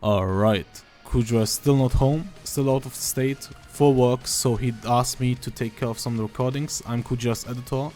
Alright, Kujira is still not home, still out of the state, for work, so he asked me to take care of some recordings. I'm Kujira's editor,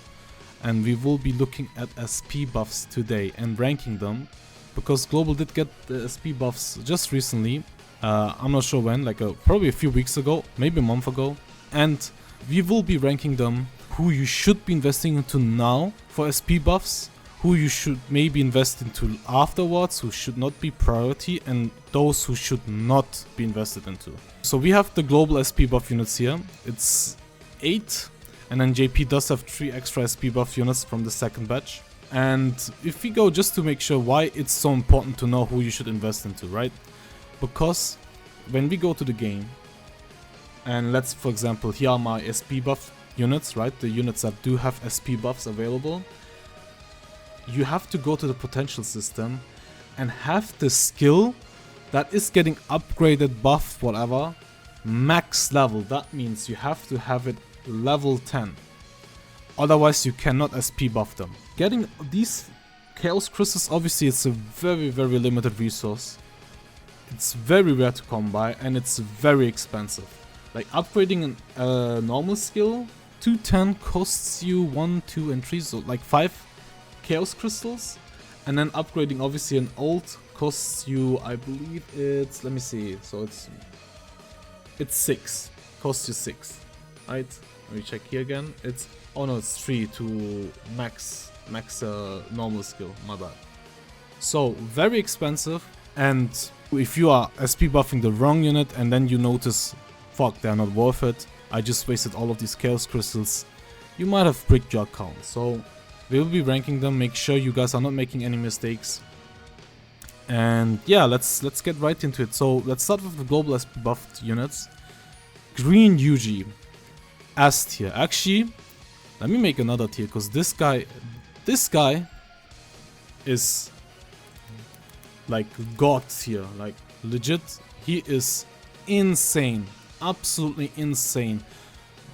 and we will be looking at SP buffs today and ranking them, because Global did get the SP buffs just recently. I'm not sure when, probably a few weeks ago, maybe a month ago, and we will be ranking them, who you should be investing into now for SP buffs, who you should maybe invest into afterwards, who should not be priority, and those who should not be invested into. So we have the global SP buff units here. It's 8, and then JP does have 3 extra SP buff units from the second batch. And if we go just to make sure why it's so important to know who you should invest into, right? Because when we go to the game, and let's, for example, here are my SP buff units, right? The units that do have SP buffs available. You have to go to the potential system and have the skill that is getting upgraded, buff, whatever, max level. That means you have to have it level 10. Otherwise you cannot SP buff them. Getting these Chaos Crystals, obviously it's a very limited resource. It's very rare to come by and it's very expensive. Like upgrading a normal skill, 210 costs you 1, 2 and 3, so like 5 Chaos Crystals, and then upgrading obviously an old costs you, I believe it's, let me see, so it's 6, costs you 6, right? Let me check here again. It's, oh no, it's 3 to max normal skill, my bad. So very expensive, and if you are SP buffing the wrong unit and then you notice, fuck, they're not worth it, I just wasted all of these Chaos Crystals, you might have bricked your account. So we will be ranking them, make sure you guys are not making any mistakes. And yeah, let's get right into it. So let's start with the global SP buffed units. Green Yuji, S tier. Actually, let me make another tier, because this guy is like god tier, like legit. He is insane, absolutely insane.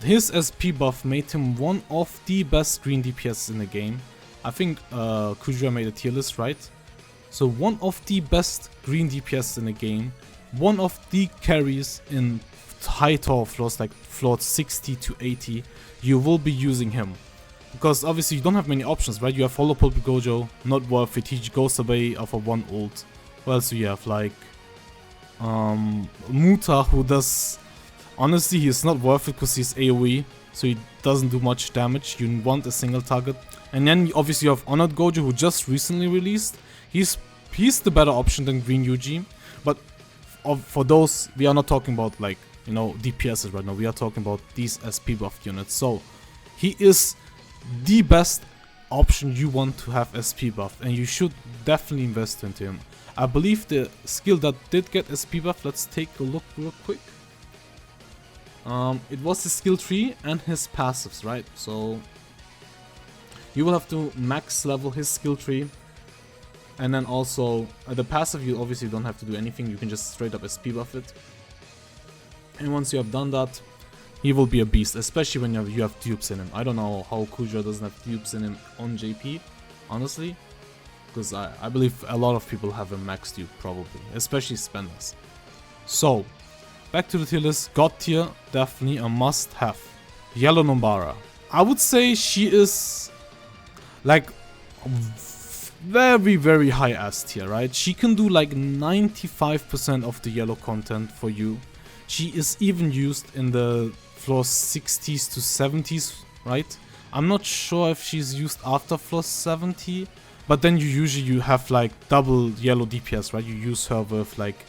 His SP buff made him one of the best green DPS in the game. I think Kujira made a tier list, right? So one of the best green DPS in the game. One of the carries in high tower floors, like floor 60 to 80. You will be using him. Because obviously you don't have many options, right? You have Hollow Pulp Gojo, not worth it. He goes away for 1 ult. What else do you have? Like Muta, who does... Honestly, he's not worth it because he's AoE, so he doesn't do much damage. You want a single target. And then obviously you have Honored Gojo, who just recently released. He's the better option than Green Yuji. But for those, we are not talking about, like, you know, DPSs right now. We are talking about these SP buff units. So he is the best option you want to have SP buff, and you should definitely invest into him. I believe the skill that did get SP buff, let's take a look real quick. It was his skill tree and his passives, right? So you will have to max level his skill tree, and then also the passive, you obviously don't have to do anything, you can just straight up SP buff it. And once you have done that, he will be a beast, especially when you have dupes in him. I don't know how Kujira doesn't have dupes in him on JP, honestly, because I believe a lot of people have a max dupe probably, especially spenders. So back to the tier list. God tier, definitely a must have. Yellow Nombara. I would say she is like very high S tier, right? She can do like 95% of the yellow content for you. She is even used in the floor 60s to 70s, right? I'm not sure if she's used after floor 70, but then you have like double yellow DPS, right? You use her with like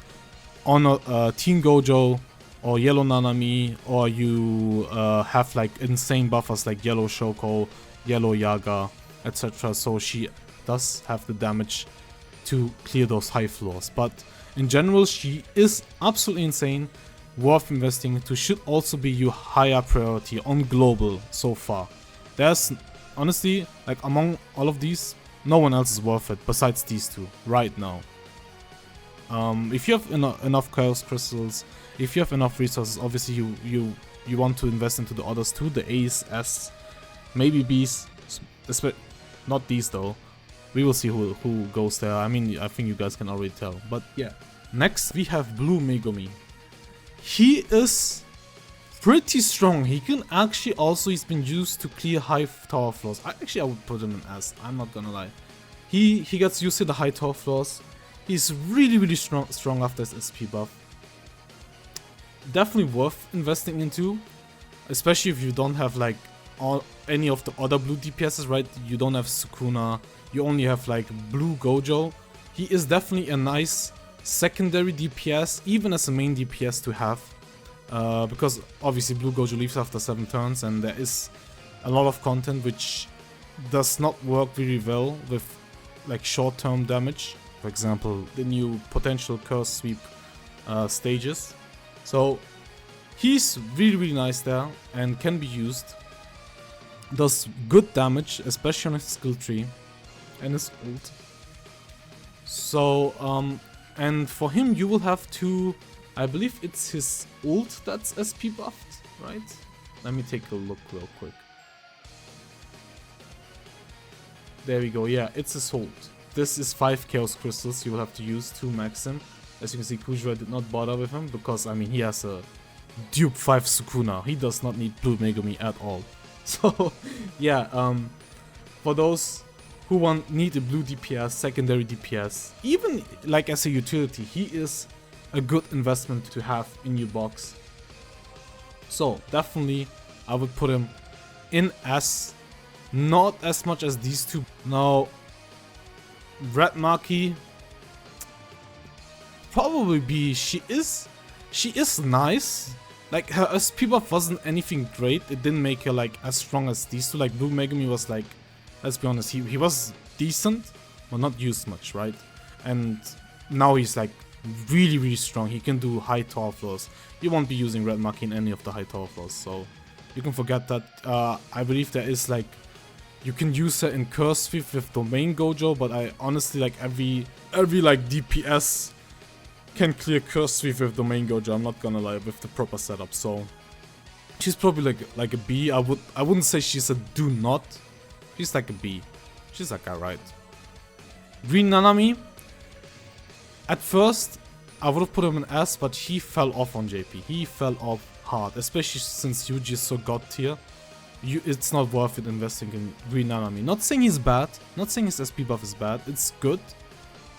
on Teen Gojo or Yellow Nanami, or you have like insane buffers like Yellow Shoko, Yellow Yaga, etc. So she does have the damage to clear those high floors. But in general, she is absolutely insane, worth investing into, should also be your higher priority on global so far. There's honestly, like among all of these, no one else is worth it besides these two right now. If you have enough Chaos Crystals, if you have enough resources, obviously you want to invest into the others too, the A's, S, maybe B's, not these though. We will see who goes there. I mean, I think you guys can already tell. But yeah, Next, we have Blue Megumi. He is pretty strong. He can actually also, he's been used to clear high tower floors. I would put him in S, I'm not gonna lie. He gets used to the high tower floors. He's really strong after his SP buff. Definitely worth investing into, especially if you don't have like any of the other blue DPSs, right? You don't have Sukuna, you only have like blue Gojo. He is definitely a nice secondary DPS, even as a main DPS to have. Because obviously blue Gojo leaves after 7 turns, and there is a lot of content which does not work really well with like short-term damage. For example, the new potential curse sweep stages. So he's really nice there and can be used. Does good damage, especially on his skill tree and his ult. So and for him you will have to, I believe it's his ult that's SP buffed, right? Let me take a look real quick. There we go, yeah, it's his ult. This is 5 Chaos Crystals you will have to use to max him. As you can see, Kujira did not bother with him because, I mean, he has a dupe 5 Sukuna. He does not need Blue Megumi at all. So, yeah, for those who need a blue DPS, secondary DPS, even like as a utility, he is a good investment to have in your box. So, definitely, I would put him in S. Not as much as these two. Now, Red Maki, probably B. She is nice. Like, her SP buff wasn't anything great. It didn't make her like as strong as these two. Like, Blue Megumi was like, let's be honest, he was decent, but not used much, right? And now he's like really strong. He can do high tower floors. You won't be using Red Maki in any of the high tower floors, so you can forget that. I believe there is like, you can use her in Curse Sweep with Domain Gojo, but I honestly like every like DPS can clear Curse Sweep with Domain Gojo, I'm not gonna lie, with the proper setup. So she's probably like a B. I wouldn't say she's a do not. She's like a B. She's like alright. Green Nanami. At first I would have put him in S, but he fell off on JP. He fell off hard, especially since Yuji is so god tier. It's not worth it investing in Green Nanami. Not saying he's bad, not saying his SP buff is bad, it's good,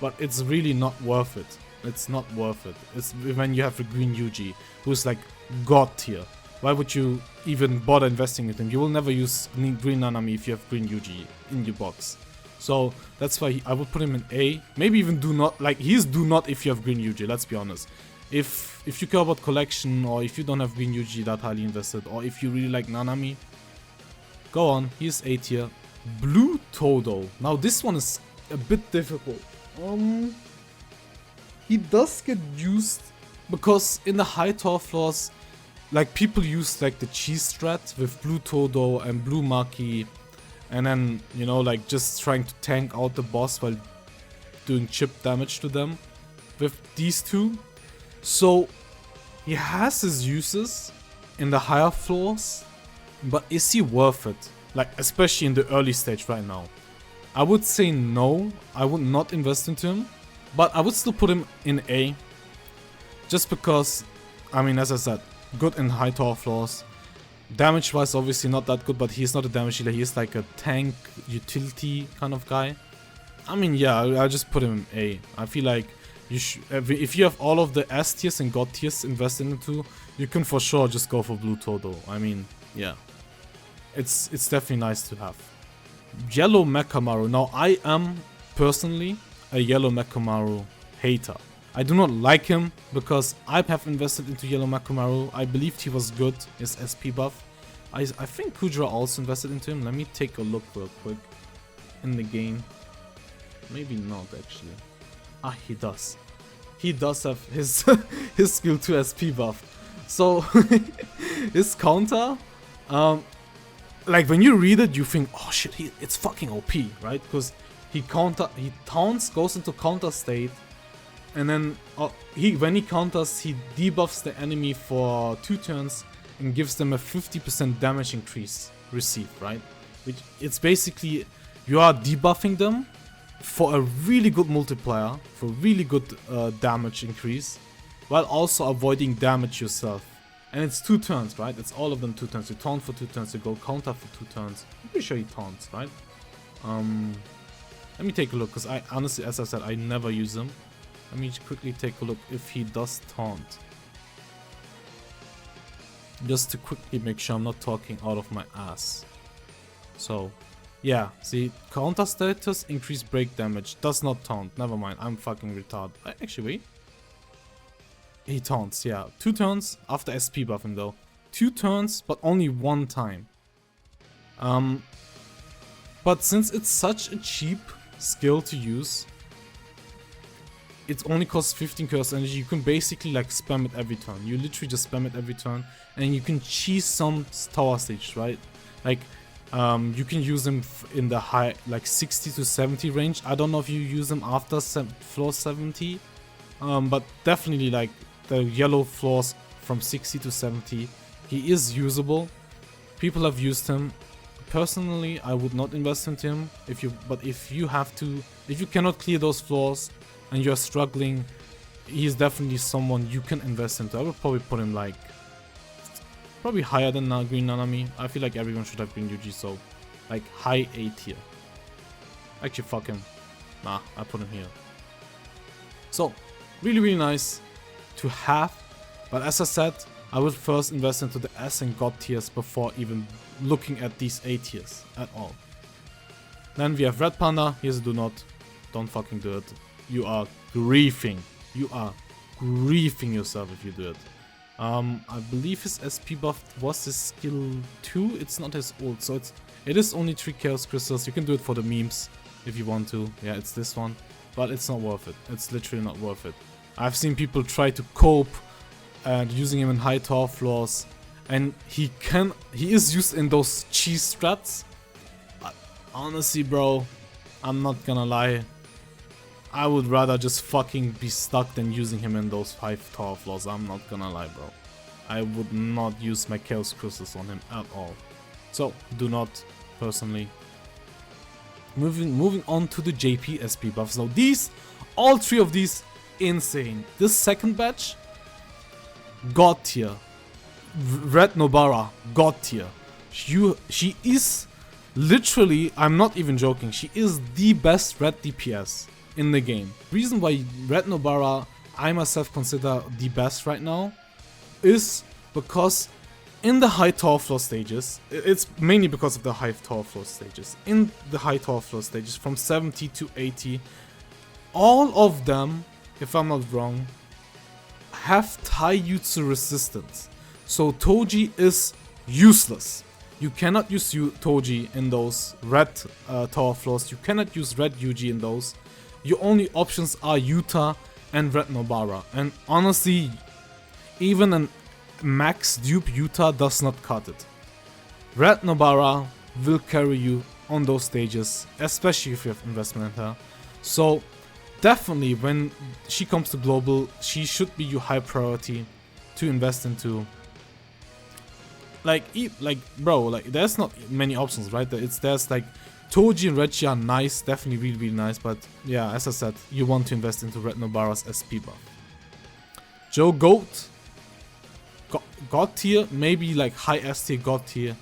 but it's really not worth it. It's not worth it. It's when you have a Green Yuji, who's like god tier. Why would you even bother investing in him? You will never use Green Nanami if you have Green Yuji in your box. So that's why I would put him in A. Maybe even do not, like he's do not if you have Green Yuji, let's be honest. If you care about collection, or if you don't have Green Yuji that highly invested, or if you really like Nanami, go on, he's A tier. Blue Todo. Now this one is a bit difficult. He does get used because in the high tower floors, like people use like the cheese strat with Blue Todo and Blue Maki, and then, you know, like just trying to tank out the boss while doing chip damage to them with these two. So he has his uses in the higher floors, but is he worth it? Like, especially in the early stage right now. I would say no, I would not invest into him, but I would still put him in A. Just because, I mean, as I said, good in high tower floors. Damage wise, obviously not that good, but he's not a damage dealer, he's like a tank utility kind of guy. I mean, yeah, I'll just put him in A. I feel like you if you have all of the S tiers and God tiers invested into, you can for sure just go for Blue Todo. I mean, yeah. It's definitely nice to have. Yellow Mechamaru. Now, I am personally a Yellow Mechamaru hater. I do not like him because I have invested into Yellow Mechamaru. I believed he was good, his SP buff. I think Kujira also invested into him. Let me take a look real quick in the game. Maybe not actually. Ah, he does. He does have his his skill 2 SP buff. So his counter, like when you read it, you think, oh shit, it's fucking OP, right? Because he taunts, goes into counter state, and then when he counters, he debuffs the enemy for 2 turns and gives them a 50% damage increase received, right? Which it's basically, you are debuffing them, for a really good multiplier, for really good damage increase, while also avoiding damage yourself. And it's 2 turns, right? It's all of them 2 turns. You taunt for 2 turns, you go counter for 2 turns. I'm pretty sure he taunts, right? Let me take a look, because I honestly, as I said, I never use him. Let me quickly take a look if he does taunt. Just to quickly make sure I'm not talking out of my ass. So, yeah, see, counter status, increase break damage, does not taunt. Never mind, I'm fucking retarded. Actually, wait. He taunts, yeah. 2 turns after SP buffing though. 2 turns, but only 1 time. But since it's such a cheap skill to use, it only costs 15 chaos energy. You can basically like spam it every turn. You literally just spam it every turn, and you can cheese some tower stages, right? Like, you can use them in the high, like 60 to 70 range. I don't know if you use them after floor 70, but definitely like the yellow floors from 60 to 70, he is usable. People have used him. Personally, I would not invest into him. But if you have to, if you cannot clear those floors and you're struggling, he's definitely someone you can invest into. I would probably put him like probably higher than Green Nanami. I feel like everyone should have Green Yuji, so like high A tier. Actually, fuck him. Nah, I put him here. So really nice to have, but as I said, I would first invest into the S and God tiers before even looking at these A tiers at all. Then we have Red Panda. Here's a do not. Don't fucking do it. You are griefing. You are griefing yourself if you do it. I believe his SP buff was his skill 2. It's not his ult, so it is only 3 chaos crystals. You can do it for the memes if you want to. Yeah, it's this one, but it's not worth it. It's literally not worth it. I've seen people try to cope and using him in high tower floors, and he is used in those cheese strats. But honestly, bro, I'm not gonna lie, I would rather just fucking be stuck than using him in those 5 tower floors. I'm not gonna lie, bro. I would not use my chaos crystals on him at all. So do not, personally. Moving on to the JP SP buffs. So all 3 of these, insane. This second batch, God tier. Red Nobara, God tier. She is literally, I'm not even joking, she is the best red DPS in the game. Reason why Red Nobara I myself consider the best right now is because in the high tower floor stages, it's mainly because of the high tower floor stages. In the high tower floor stages from 70 to 80, all of them, if I'm not wrong, have Taijutsu resistance. So Toji is useless. You cannot use Toji in those red tower floors. You cannot use red Yuji in those. Your only options are Yuta and Red Nobara. And honestly, even a max dupe Yuta does not cut it. Red Nobara will carry you on those stages, especially if you have investment in her. So definitely when she comes to global, she should be your high priority to invest into. Like bro, like there's not many options, right? There's like Toji and Reggie are nice, definitely really nice, but yeah, as I said, you want to invest into Red Nobara's SP buff. Joe Goat, God tier, maybe like high S tier, God tier.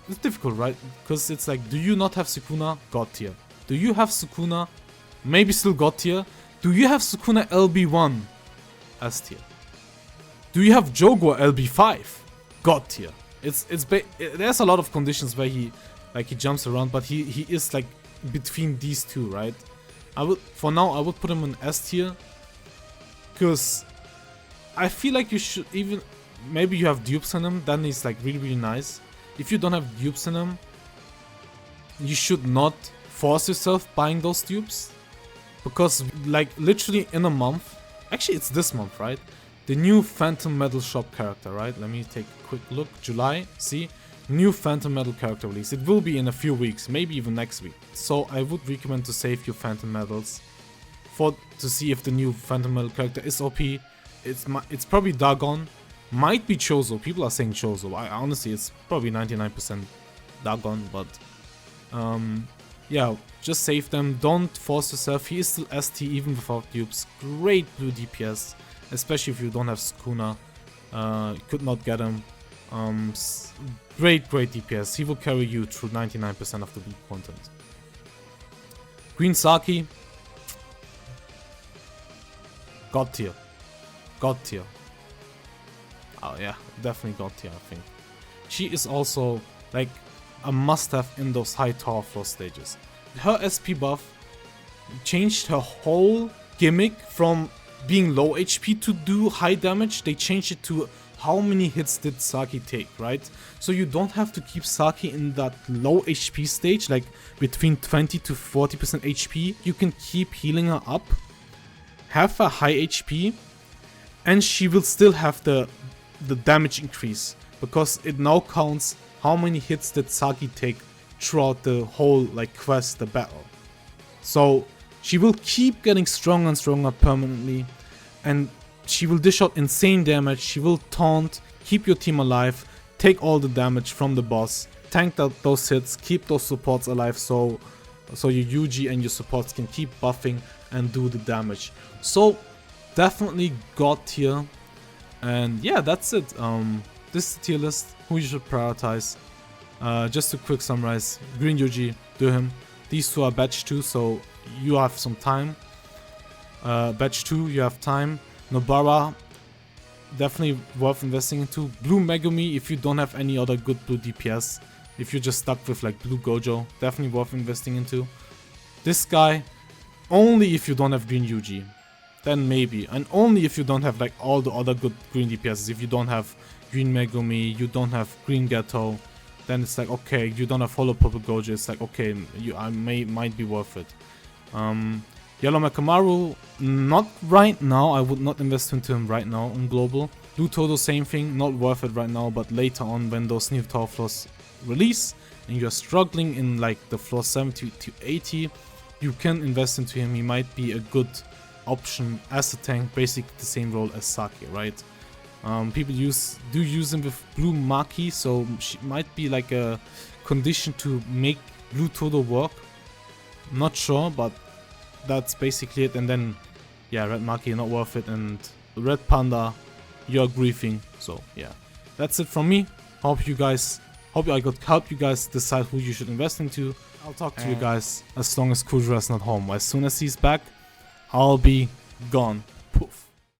It's difficult, right? Because it's like, do you not have Sukuna? God tier. Do you have Sukuna? Maybe still God tier. Do you have Sukuna LB1? S tier. Do you have Jogo LB5? God tier. There's a lot of conditions where he jumps around, but he is like between these two, right? For now I would put him in S tier, because I feel like you should, even maybe you have dupes in him, then he's like really nice. If you don't have dupes in him, you should not force yourself buying those dupes, because like literally in a month, actually it's this month, right? The new Phantom Metal shop character, right? Let me take a quick look. July, see? New Phantom Metal character release. It will be in a few weeks, maybe even next week. So I would recommend to save your Phantom Metals to see if the new Phantom Metal character is OP. It's probably Dagon. Might be Chozo. People are saying Chozo. Honestly, it's probably 99% Dagon, but yeah, just save them. Don't force yourself. He is still ST even without dupes. Great blue DPS, especially if you don't have Sukuna. Could not get him. Great DPS. He will carry you through 99% of the blue content. Green Saki. God tier. God tier. Oh yeah, definitely God tier, I think. She is also like a must-have in those high tower floor stages. Her SP buff changed her whole gimmick from being low HP to do high damage. They changed it to how many hits did Saki take, right? So you don't have to keep Saki in that low HP stage, like between 20 to 40% HP. You can keep healing her up, have a high HP, and she will still have the damage increase, because it now counts how many hits did Saki take throughout the whole like quest, the battle. So she will keep getting stronger and stronger permanently, and she will dish out insane damage. She will taunt, keep your team alive, take all the damage from the boss, tank those hits, keep those supports alive, so your UG and your supports can keep buffing and do the damage. So definitely God tier. And yeah, that's it. This is the tier list, who you should prioritize. Just to quick summarize: Green Yuji, do him. These two are batch 2, so you have some time. Batch 2, you have time. Nobara, definitely worth investing into. Blue Megumi, if you don't have any other good blue DPS, if you're just stuck with like blue Gojo, definitely worth investing into. This guy, only if you don't have green Yuji, then maybe. And only if you don't have like all the other good green DPSs. If you don't have green Megumi, you don't have green Ghetto, then it's like okay. You don't have Hollow Purple Gojo, it's like okay, might be worth it. Yellow Mekamaru, not right now. I would not invest into him right now in global. Blue Todo, same thing, not worth it right now, but later on when those new tower floors release and you're struggling in like the floor 70 to 80, you can invest into him. He might be a good option as a tank, basically the same role as Saki, right? People do use him with blue Maki, so she might be like a condition to make blue Todo work. Not sure, but that's basically it. And then yeah, red Maki, not worth it, and red Panda, you're griefing. So yeah, that's it from me. Hope I could help you guys decide who you should invest into. I'll talk to you guys as long as Kujira is not home. As soon as he's back, I'll be gone.